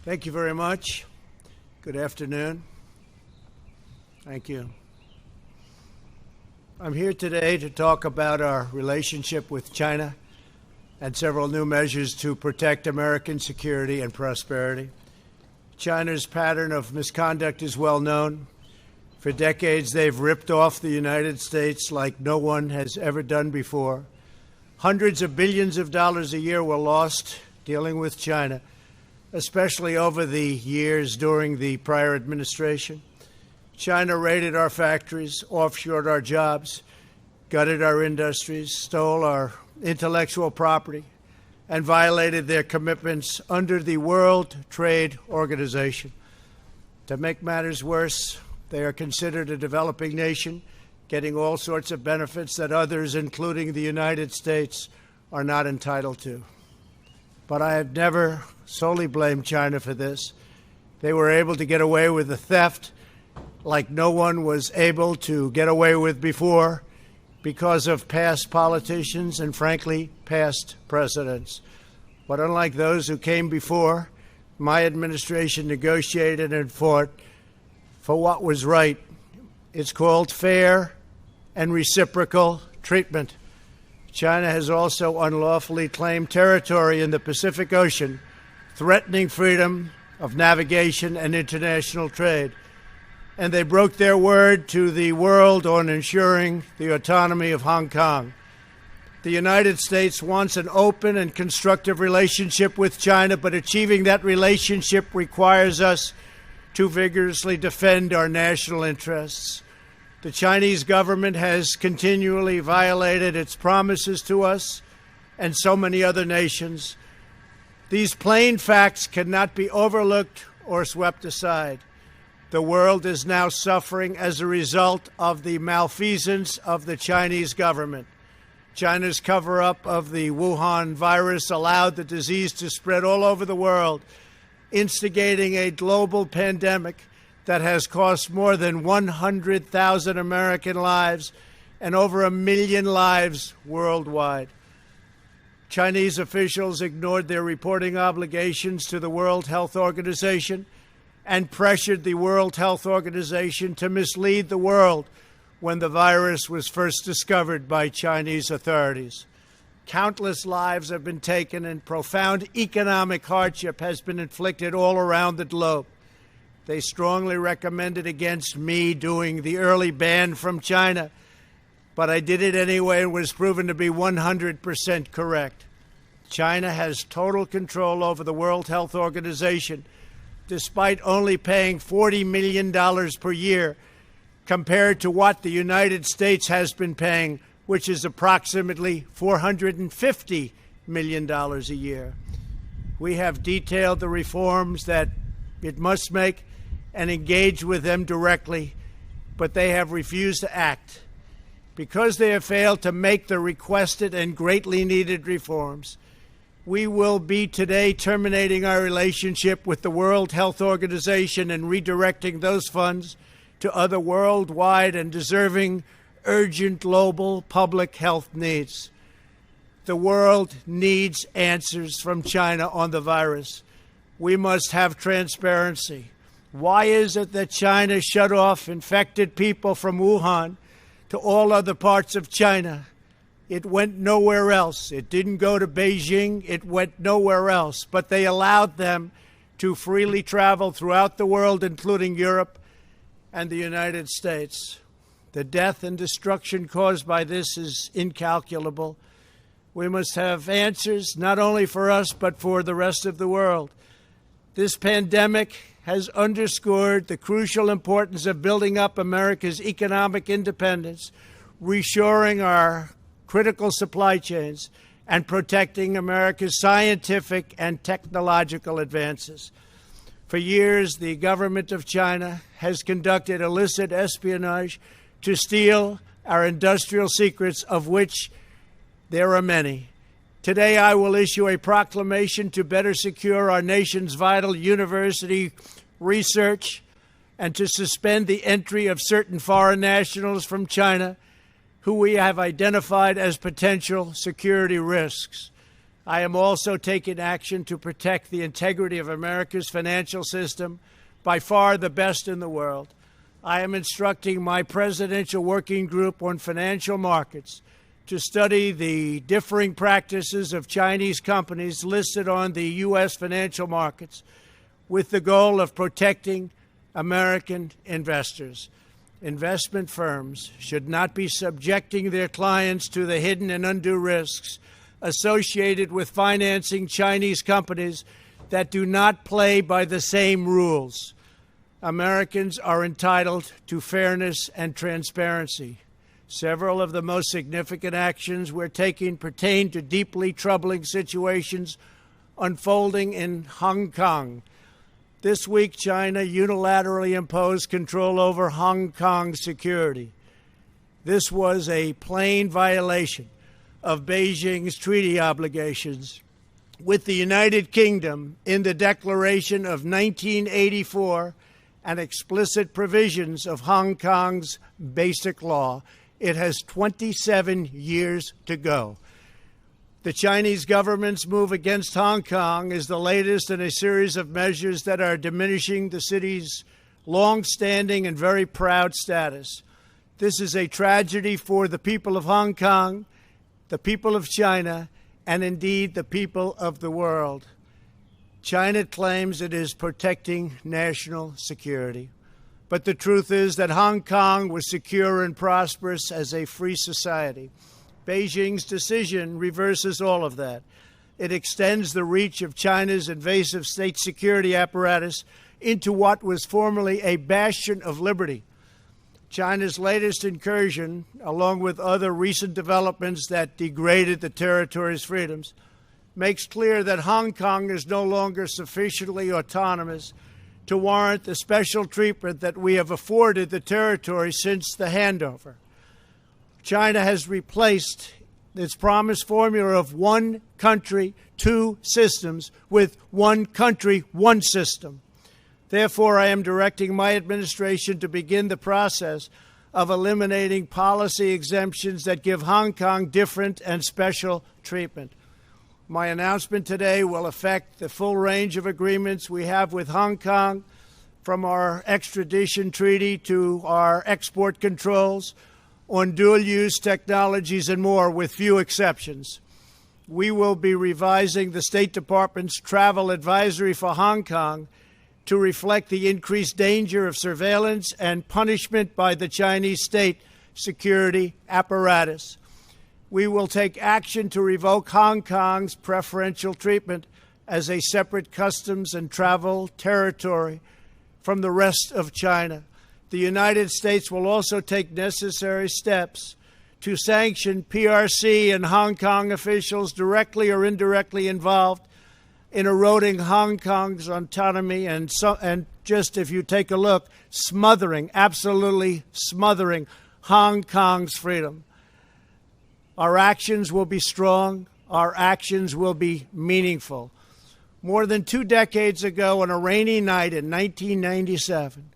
Thank you very much. Good afternoon. Thank you. I'm here today to talk about our relationship with China and several new measures to protect American security and prosperity. China's pattern of misconduct is well known. For decades, they've ripped off the United States like no one has ever done before. Hundreds of billions of dollars a year were lost dealing with China, especially over the years during the prior administration. China raided our factories, offshored our jobs, gutted our industries, stole our intellectual property, and violated their commitments under the World Trade Organization. To make matters worse, they are considered a developing nation, getting all sorts of benefits that others, including the United States, are not entitled to. But I have never solely blamed China for this. They were able to get away with the theft like no one was able to get away with before because of past politicians and, frankly, past presidents. But unlike those who came before, my administration negotiated and fought for what was right. It's called fair and reciprocal treatment. China has also unlawfully claimed territory in the Pacific Ocean, threatening freedom of navigation and international trade. And they broke their word to the world on ensuring the autonomy of Hong Kong. The United States wants an open and constructive relationship with China, but achieving that relationship requires us to vigorously defend our national interests. The Chinese government has continually violated its promises to us and so many other nations. These plain facts cannot be overlooked or swept aside. The world is now suffering as a result of the malfeasance of the Chinese government. China's cover-up of the Wuhan virus allowed the disease to spread all over the world, instigating a global pandemic that has cost more than 100,000 American lives and over 1 million lives worldwide. Chinese officials ignored their reporting obligations to the World Health Organization and pressured the World Health Organization to mislead the world when the virus was first discovered by Chinese authorities. Countless lives have been taken and profound economic hardship has been inflicted all around the globe. They strongly recommended against me doing the early ban from China, but I did it anyway and was proven to be 100% correct. China has total control over the World Health Organization, despite only paying $40 million per year compared to what the United States has been paying, which is approximately $450 million a year. We have detailed the reforms that it must make and engage with them directly, but they have refused to act. Because they have failed to make the requested and greatly needed reforms, we will be today terminating our relationship with the World Health Organization and redirecting those funds to other worldwide and deserving urgent global public health needs. The world needs answers from China on the virus. We must have transparency. Why is it that China shut off infected people from Wuhan to all other parts of China? It went nowhere else. It didn't go to Beijing. It went nowhere else. But they allowed them to freely travel throughout the world, including Europe and the United States. The death and destruction caused by this is incalculable. We must have answers, not only for us, but for the rest of the world. This pandemic has underscored the crucial importance of building up America's economic independence, reshoring our critical supply chains, and protecting America's scientific and technological advances. For years, the government of China has conducted illicit espionage to steal our industrial secrets, of which there are many. Today, I will issue a proclamation to better secure our nation's vital university research and to suspend the entry of certain foreign nationals from China who we have identified as potential security risks. I am also taking action to protect the integrity of America's financial system, by far the best in the world. I am instructing my Presidential Working Group on Financial Markets to study the differing practices of Chinese companies listed on the U.S. financial markets with the goal of protecting American investors. Investment firms should not be subjecting their clients to the hidden and undue risks associated with financing Chinese companies that do not play by the same rules. Americans are entitled to fairness and transparency. Several of the most significant actions we're taking pertain to deeply troubling situations unfolding in Hong Kong. This week, China unilaterally imposed control over Hong Kong's security. This was a plain violation of Beijing's treaty obligations with the United Kingdom in the Declaration of 1984 and explicit provisions of Hong Kong's Basic Law. It has 27 years to go. The Chinese government's move against Hong Kong is the latest in a series of measures that are diminishing the city's long-standing and very proud status. This is a tragedy for the people of Hong Kong, the people of China, and indeed the people of the world. China claims it is protecting national security. But the truth is that Hong Kong was secure and prosperous as a free society. Beijing's decision reverses all of that. It extends the reach of China's invasive state security apparatus into what was formerly a bastion of liberty. China's latest incursion, along with other recent developments that degraded the territory's freedoms, makes clear that Hong Kong is no longer sufficiently autonomous to warrant the special treatment that we have afforded the territory since the handover. China has replaced its promised formula of one country, two systems with one country, one system. Therefore, I am directing my administration to begin the process of eliminating policy exemptions that give Hong Kong different and special treatment. My announcement today will affect the full range of agreements we have with Hong Kong, from our extradition treaty to our export controls on dual-use technologies and more, with few exceptions. We will be revising the State Department's travel advisory for Hong Kong to reflect the increased danger of surveillance and punishment by the Chinese state security apparatus. We will take action to revoke Hong Kong's preferential treatment as a separate customs and travel territory from the rest of China. The United States will also take necessary steps to sanction PRC and Hong Kong officials directly or indirectly involved in eroding Hong Kong's autonomy and just, if you take a look, absolutely smothering Hong Kong's freedom. Our actions will be strong. Our actions will be meaningful. More than 2 decades ago, on a rainy night in 1997,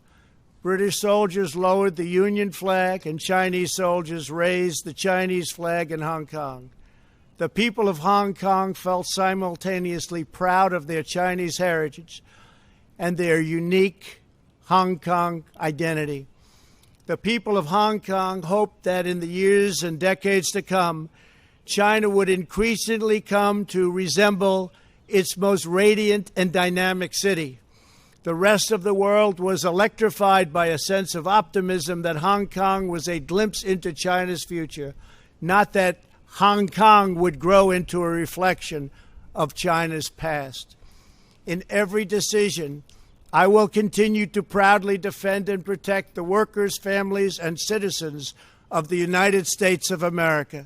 British soldiers lowered the Union flag and Chinese soldiers raised the Chinese flag in Hong Kong. The people of Hong Kong felt simultaneously proud of their Chinese heritage and their unique Hong Kong identity. The people of Hong Kong hoped that in the years and decades to come, China would increasingly come to resemble its most radiant and dynamic city. The rest of the world was electrified by a sense of optimism that Hong Kong was a glimpse into China's future, not that Hong Kong would grow into a reflection of China's past. In every decision, I will continue to proudly defend and protect the workers, families, and citizens of the United States of America.